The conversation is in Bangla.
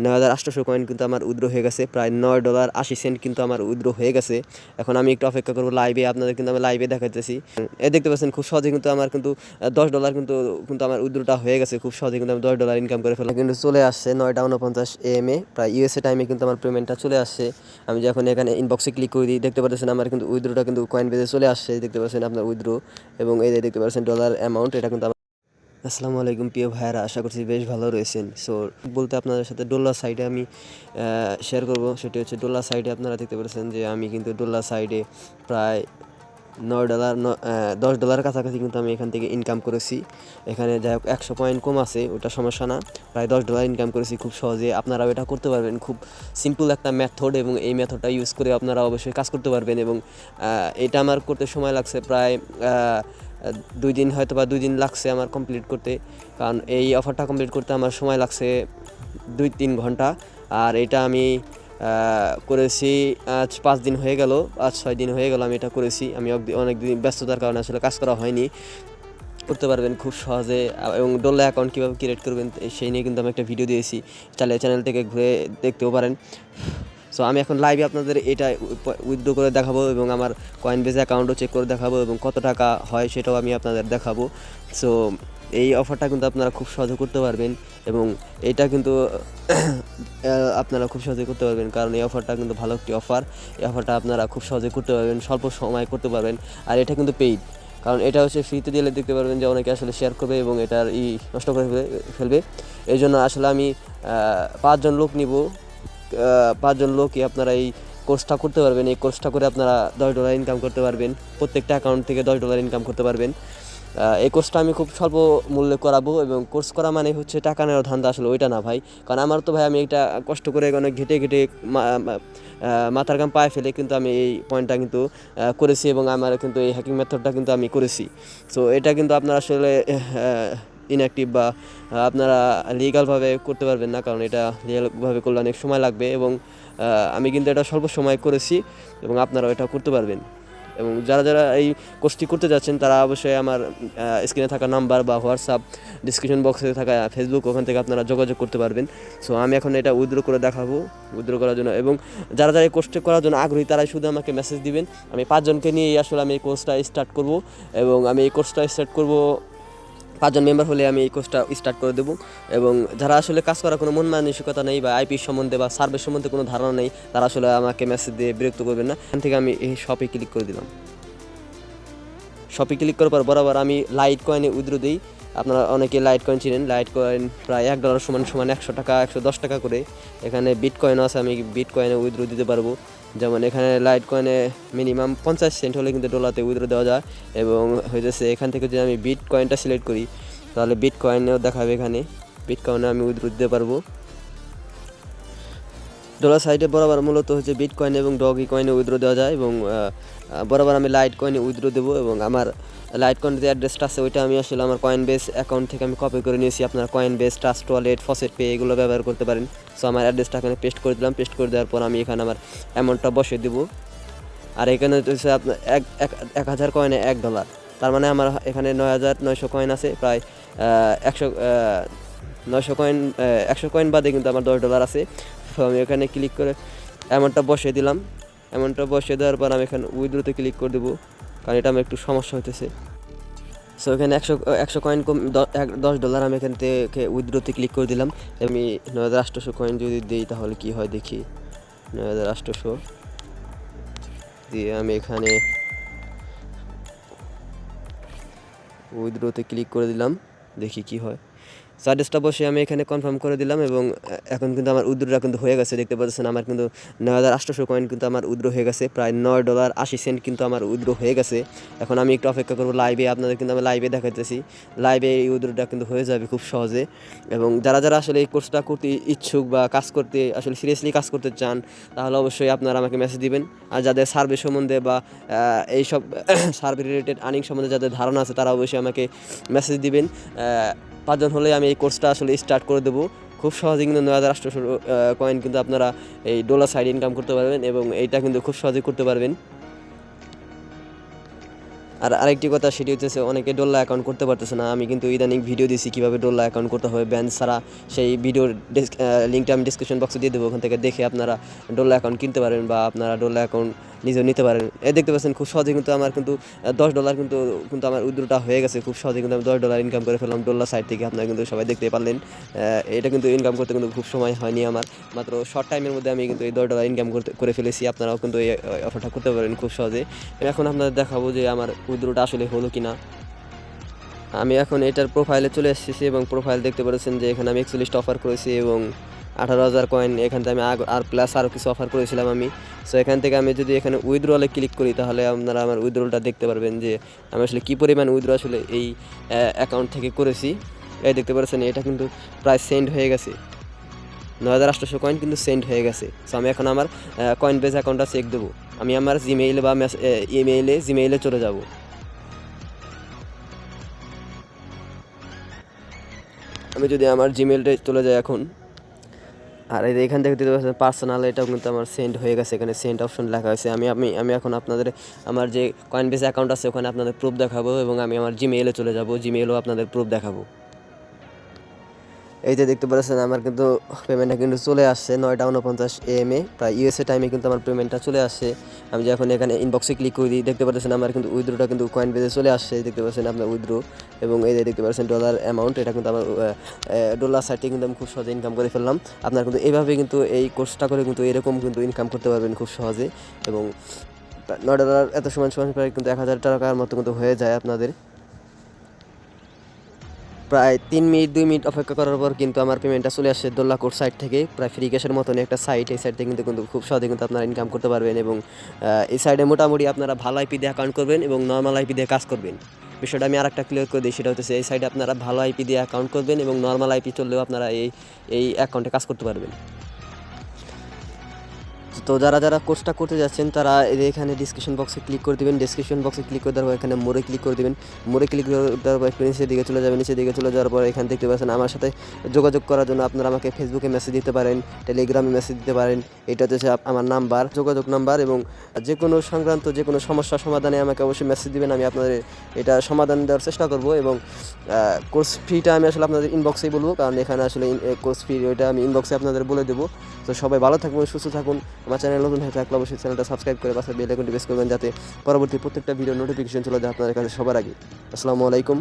9800 কয়েন কিন্তু আমার উইথড্র হয়ে গেছে, প্রায় $9.80 কিন্তু আমার উইথড্র হয়ে গেছে। এখন আমি একটু অপেক্ষা করবো লাইভে, আপনাদের কিন্তু আমি লাইভে দেখাইতেছি। দেখতে পাচ্ছেন খুব সহজে কিন্তু আমার কিন্তু $10 কিন্তু আমার উইথড্রটা হয়ে গেছে। খুব সহজে কিন্তু আমি $10 ইনকাম করে ফেললাম। কিন্তু চলে আসছে 9:49 AM প্রায় ইউএসএ টাইমে কিন্তু আমার পেমেন্টটা চলে আসছে। আমি যখন এখানে ইনবক্সে ক্লিক করে দিই, দেখতে পাচ্ছেন আমার কিন্তু উইথড্রটা কিন্তু কয়েন বেজে চলে আসছে। দেখতে পাচ্ছেন আপনার উইথড্র, এবং এই যে দেখতে পাচ্ছেন ডলার অ্যামাউন্ট, এটা কিন্তু আসসালামু আলাইকুম প্রিয় ভাইয়ারা, আশা করছি বেশ ভালো রয়েছেন। সো বলতে আপনাদের সাথে ডোল্লা সাইডে আমি শেয়ার করব, সেটি হচ্ছে ডোল্লা সাইডে আপনারা দেখতে পাচ্ছেন যে আমি কিন্তু ডোল্লা সাইডে প্রায় $10 কাছাকাছি কিন্তু আমি এখান থেকে ইনকাম করেছি। এখানে যাই হোক 100 পয়েন্ট কম আছে, ওটা সমস্যা না, প্রায় $10 ইনকাম করেছি খুব সহজে। আপনারাও এটা করতে পারবেন, খুব সিম্পল একটা মেথড, এবং এই মেথডটা ইউজ করে আপনারা অবশ্যই কাজ করতে পারবেন। এবং এটা আমার করতে সময় লাগছে প্রায় 2 দিন, হয়তো বা 2 দিন লাগছে আমার কমপ্লিট করতে, কারণ এই অফারটা কমপ্লিট করতে আমার সময় লাগছে 2-3 ঘন্টা। আর এটা আমি করেছি আজ 5 দিন হয়ে গেল, 5-6 দিন হয়ে গেল আমি এটা করেছি। আমি অনেক দিন ব্যস্ততার কারণে আসলে কাজ করা হয়নি। করতে পারবেন খুব সহজে, এবং ডোল্লা অ্যাকাউন্ট কীভাবে ক্রিয়েট করবেন সেই নিয়ে কিন্তু আমি একটা ভিডিও দিয়েছি, চ্যানেল থেকে ঘুরে দেখতেও পারেন। সো আমি এখন লাইভে আপনাদের এটা উইথড্র করে দেখাবো, এবং আমার কয়েনবেজ অ্যাকাউন্টও চেক করে দেখাবো, এবং কত টাকা হয় সেটাও আমি আপনাদের দেখাবো। সো এই অফারটা কিন্তু আপনারা খুব সহজে করতে পারবেন, এবং এটা কিন্তু আপনারা খুব সহজে করতে পারবেন, কারণ এই অফারটা কিন্তু ভালো একটি অফার। এই অফারটা আপনারা খুব সহজে করতে পারবেন, স্বল্প সময় করতে পারবেন। আর এটা কিন্তু পেইড, কারণ এটা হচ্ছে ফ্রিতে দিলে দেখতে পারবেন যে অনেকে আসলে শেয়ার করবে এবং এটার নষ্ট করে ফেলবে। এই জন্য আসলে আমি 5 জন লোক নিব, 5 জন লোকই আপনারা এই কোর্সটা করতে পারবেন। এই কোর্সটা করে আপনারা $10 ইনকাম করতে পারবেন, প্রত্যেকটা অ্যাকাউন্ট থেকে $10 ইনকাম করতে পারবেন। এই কোর্সটা আমি খুব স্বল্প মূল্যে করাবো, এবং কোর্স করা মানে হচ্ছে টাকা নেওয়ার ধান্দা, আসলে ওইটা না ভাই। কারণ আমার তো ভাই, আমি এটা কষ্ট করে অনেক ঘেটে মাথার ঘাম পায়ে ফেলে কিন্তু আমি এই পয়েন্টটা কিন্তু করেছি, এবং আমার কিন্তু এই হ্যাকিং মেথডটা কিন্তু আমি করেছি। সো এটা কিন্তু আপনারা আসলে ইনঅ্যাক্টিভ বা আপনারা লিগালভাবে করতে পারবেন না, কারণ এটা লিগালভাবে করলে অনেক সময় লাগবে, এবং আমি কিন্তু এটা স্বল্প সময় করেছি, এবং আপনারাও এটা করতে পারবেন। এবং যারা এই কোর্সটি করতে যাচ্ছেন তারা অবশ্যই আমার স্ক্রিনে থাকা নাম্বার বা হোয়াটসঅ্যাপ ডিসক্রিপশন বক্সে থাকা ফেসবুক, ওখান থেকে আপনারা যোগাযোগ করতে পারবেন। সো আমি এখন এটা উইথড্র করে দেখাবো, উইথড্র করার জন্য। এবং যারা এই কোর্সটি করার জন্য আগ্রহী তারাই শুধু আমাকে মেসেজ দিবেন। আমি 5 জনকে নিয়েই আসলে আমি এই কোর্সটা স্টার্ট করব, এবং আমি এই কোর্সটা স্টার্ট করব 5 জন মেম্বার হলে আমি এই কোর্সটা স্টার্ট করে দেবো। এবং যারা আসলে কাজ করার কোনো মন মানসিকতা নেই, বা আইপি সম্বন্ধে বা সার্ভিস সম্বন্ধে কোনো ধারণা নেই, তারা আসলে আমাকে মেসেজ দিয়ে বিরক্ত করবেন না। এখান থেকে আমি এই শপে ক্লিক করে দিলাম। শপে ক্লিক করার পর বরাবর আমি লাইট কয়েনে উইথড্র দিই। আপনারা অনেকে লাইট কয়েন চিনেন, লাইট কয়েন প্রায় $1 সমান 100 টাকা, 110 টাকা করে। এখানে বিট কয়েনও আছে, আমি বিট কয়েনে উইথড্র দিতে পারবো। যেমন এখানে লাইট কয়েনে মিনিমাম 50 সেন্ট হলে কিন্তু ডলাতে উইথড্র দেওয়া যায়। এবং হয়েছে এখান থেকে যদি আমি বিট কয়েনটা সিলেক্ট করি, তাহলে বিট কয়েনেও দেখাবে, এখানে বিট কয়েনে আমি উইথড্র দিতে পারবো। ডলার সাইডে বরাবর মূলত হচ্ছে বিট কয়েন এবং ডগি কয়েনে উইথড্র দেওয়া যায়, এবং বরাবর আমি লাইট কয়েনে উইথড্র দেবো। এবং আমার লাইট কয়েনের যে অ্যাড্রেসটা আছে ওইটা আমি আসলে আমার কয়েনবেজ অ্যাকাউন্ট থেকে আমি কপি করে নিয়েছি। আপনারা Coinbase, trust wallet, faucet pay এগুলো ব্যবহার করতে পারেন। সো আমার অ্যাড্রেসটা এখানে পেস্ট করে দিলাম। পেস্ট করে দেওয়ার পর আমি এখানে আমার অ্যামাউন্টটা বসিয়ে দেবো। আর এখানে হচ্ছে আপনার 1000 কয়েনে $1, তার মানে আমার এখানে 9900 কয়েন আছে, প্রায় 100 কয়েন বাদে কিন্তু আমার $10 আছে। তো আমি এখানে ক্লিক করে অ্যামাউন্টটা বসিয়ে দিলাম। অ্যামাউন্টটা বসিয়ে দেওয়ার পর আমি এখানে উইথড্রোতে ক্লিক করে দেবো, কারণ এটা আমার একটু সমস্যা হইতেছে। সো এখানে 100 কয়েন কম $10 আমি এখান থেকে উইথড্রোতে ক্লিক করে দিলাম। আমি 9800 কয়েন যদি দিই তাহলে কি হয় দেখি। 9800 দিয়ে আমি এখানে উইথড্রোতে ক্লিক করে দিলাম, দেখি কি হয়। অ্যাড্রেসটা বসে আমি এখানে কনফার্ম করে দিলাম, এবং এখন কিন্তু আমার উইথড্রটা কিন্তু হয়ে গেছে। দেখতে পাচ্ছেন আমার কিন্তু 9800 কয়েন কিন্তু আমার উইথড্র হয়ে গেছে, প্রায় $9.80 কিন্তু আমার উইথড্র হয়ে গেছে। এখন আমি একটু অপেক্ষা করবো লাইভে, আপনাদের কিন্তু আমি লাইভে দেখাইতেছি। লাইভে এই উইথড্রটা কিন্তু হয়ে যাবে খুব সহজে। এবং যারা আসলে এই কোর্সটা করতে ইচ্ছুক বা কাজ করতে আসলে সিরিয়াসলি কাজ করতে চান, তাহলে অবশ্যই আপনারা আমাকে মেসেজ দিবেন। আর যাদের সার্ভে সম্বন্ধে বা এইসব সার্ভে রিলেটেড আর্নিং সম্বন্ধে যাদের ধারণা আছে, তারা অবশ্যই আমাকে মেসেজ দিবেন। 5 জন হলে আমি এই কোর্সটা আসলে স্টার্ট করে দেবো। খুব সহজে কিন্তু 9800 কয়েন কিন্তু আপনারা এই ডলার সাইড ইনকাম করতে পারবেন, এবং এইটা কিন্তু খুব সহজে করতে পারবেন। আর আরেকটি কথা সেটি হচ্ছে অনেকে ডোল্লা অ্যাকাউন্ট করতে পারতেছে না। আমি কিন্তু ইদানিং ভিডিও দিছি কীভাবে ডোল্লা অ্যাকাউন্ট করতে হবে ব্যান ছাড়া। সেই ভিডিওর লিঙ্কটা আমি ডিসক্রিপশন বক্সে দিয়ে দেবো, ওখান থেকে দেখে আপনারা ডোল্লা অ্যাকাউন্ট কিনতে পারেন বা আপনারা ডোল্লা অ্যাকাউন্ট নিজেও নিতে পারেন। দেখতে পাচ্ছেন খুব সহজে কিন্তু আমার কিন্তু $10 কিন্তু আমার উইথড্রটা হয়ে গেছে। খুব সহজে কিন্তু আমি $10 ইনকাম করে ফেললাম ডোল্লা সাইট থেকে। আপনারা কিন্তু সবাই দেখতে পারলেন। এটা কিন্তু ইনকাম করতে কিন্তু খুব সময় হয়নি আমার, মাত্র শর্ট টাইমের মধ্যে আমি কিন্তু এই $10 ইনকাম করে ফেলেছি। আপনারাও কিন্তু এই অফারটা করতে পারেন খুব সহজে। এখন আপনাদের দেখাবো যে আমার উইথড্রটা আসলে হলো কিনা। আমি এখন এটার প্রোফাইলে চলে এসেছি এবং প্রোফাইল দেখতে পাচ্ছেন যে এখানে আমি 41টা অফার করেছি এবং 18,000 কয়েন। এখান থেকে আমি আর প্লাস আরও কিছু অফার করেছিলাম আমি। সো এখান থেকে আমি যদি এখানে উইথড্রলে ক্লিক করি তাহলে আপনারা আমার উইথড্রলটা দেখতে পারবেন যে আমি আসলে কী পরিমাণ উইথড্র আসলে এই অ্যাকাউন্ট থেকে করেছি। এই দেখতে পাচ্ছেন এটা কিন্তু প্রায় সেন্ড হয়ে গেছে, 9,800 কয়েন কিন্তু সেন্ড হয়ে গেছে। সো আমি এখন আমার কয়েনবেজ অ্যাকাউন্টটা চেক দেবো। আমি আমার জিমেইলে বা জিমেইলে চলে যাব। আমি যদি আমার জিমেইলটা চলে যাই এখন, আর এই এখান থেকে দিতে পারছেন পার্সোনাল, এটাও কিন্তু আমার সেন্ড হয়ে গেছে। এখানে সেন্ড অপশন লেখা হয়েছে। আমি এখন আপনাদের আমার যে কয়েনবেজ অ্যাকাউন্ট আছে ওখানে আপনাদের প্রুফ দেখাবো এবং আমি আমার জিমেইলে চলে যাব, জিমেইলেও আপনাদের প্রুফ দেখাবো। এই যে দেখতে পাচ্ছেন আমার কিন্তু পেমেন্টটা কিন্তু চলে আসছে 9:49 AM প্রায় ইউএসএ টাইমে কিন্তু আমার পেমেন্টটা চলে আসছে। আমি যে এখন এখানে ইনবক্সে ক্লিক করে দিই, দেখতে পাচ্ছেন আমার কিন্তু উইথড্রোটা কিন্তু কয়েনবেজে চলে আসছে। দেখতে পাচ্ছেন আপনার উইথড্রো এবং এই যে দেখতে পাচ্ছেন ডলার অ্যামাউন্ট, এটা কিন্তু আমার ডলার সাইটে কিন্তু আমি খুব সহজে ইনকাম করে ফেললাম। আপনারা কিন্তু এইভাবে কিন্তু এই কোর্সটা করে কিন্তু এরকম কিন্তু ইনকাম করতে পারবেন খুব সহজে। এবং $9 এত সমান প্রায় কিন্তু 1,000 টাকার মতো কিন্তু হয়ে যায় আপনাদের। প্রায় 3 মিনিট 2 মিনিট অপেক্ষা করার পর কিন্তু আমার পেমেন্টটা চলে আসছে দোল্লা কোড সাইট থেকে। প্রায় ফ্রি ক্যাশের মতনই একটা সাইট, এই সাইট থেকে কিন্তু খুব সহজে কিন্তু আপনারা ইনকাম করতে পারবেন। এবং এই সাইটে মোটামুটি আপনারা ভালো আইপি দিয়ে অ্যাকাউন্ট করবেন এবং নর্মাল আইপি দিয়ে কাজ করবেন। বিষয়টা আমি আরেকটা ক্লিয়ার করে দিই, সেটা হচ্ছে এই সাইটে আপনারা ভালো আইপি দিয়ে অ্যাকাউন্ট করবেন এবং নর্মাল আইপি চললেও আপনারা এই অ্যাকাউন্টে কাজ করতে পারবেন। তো যারা কোর্সটা করতে যাচ্ছেন তারা এখানে ডিসক্রিপশন বক্সে ক্লিক করে দেবেন। ডিসক্রিপশন বক্সে ক্লিক করে দেওয়ার পর এখানে মোড়ে ক্লিক করে দেবেন। মোড়ে ক্লিক দেওয়ার পর একটু নিচের দিকে চলে যাবেন। নিচের দিকে চলে যাওয়ার পর এখানে দেখতে পাচ্ছেন আমার সাথে যোগাযোগ করার জন্য আপনারা আমাকে ফেসবুকে মেসেজ দিতে পারেন, টেলিগ্রামে মেসেজ দিতে পারেন। এটা হচ্ছে আমার নাম্বার, যোগাযোগ নাম্বার। এবং যে কোনো সংক্রান্ত যে কোনো সমস্যা সমাধানে আমাকে অবশ্যই মেসেজ দিবেন, আমি আপনাদের এটা সমাধান দেওয়ার চেষ্টা করব। এবং কোর্স ফিটা আমি আসলে আপনাদের ইনবক্সেই বলবো, কারণ এখানে আসলে কোর্স ফি ওইটা আমি ইনবক্সে আপনাদের বলে দেবো। তো সবাই ভালো থাকবেন, সুস্থ থাকুন। আমার চ্যানেল নতুন হয়ে থাকলে অবশ্যই চ্যানেলটা সাবস্ক্রাইব করে পাশে বেল আইকনটি প্রেস করবেন, যাতে পরবর্তী প্রত্যেকটা ভিডিও নোটিফিকেশন চলে যায় আপনাদের কাছে সবার আগে। আসসালামু আলাইকুম।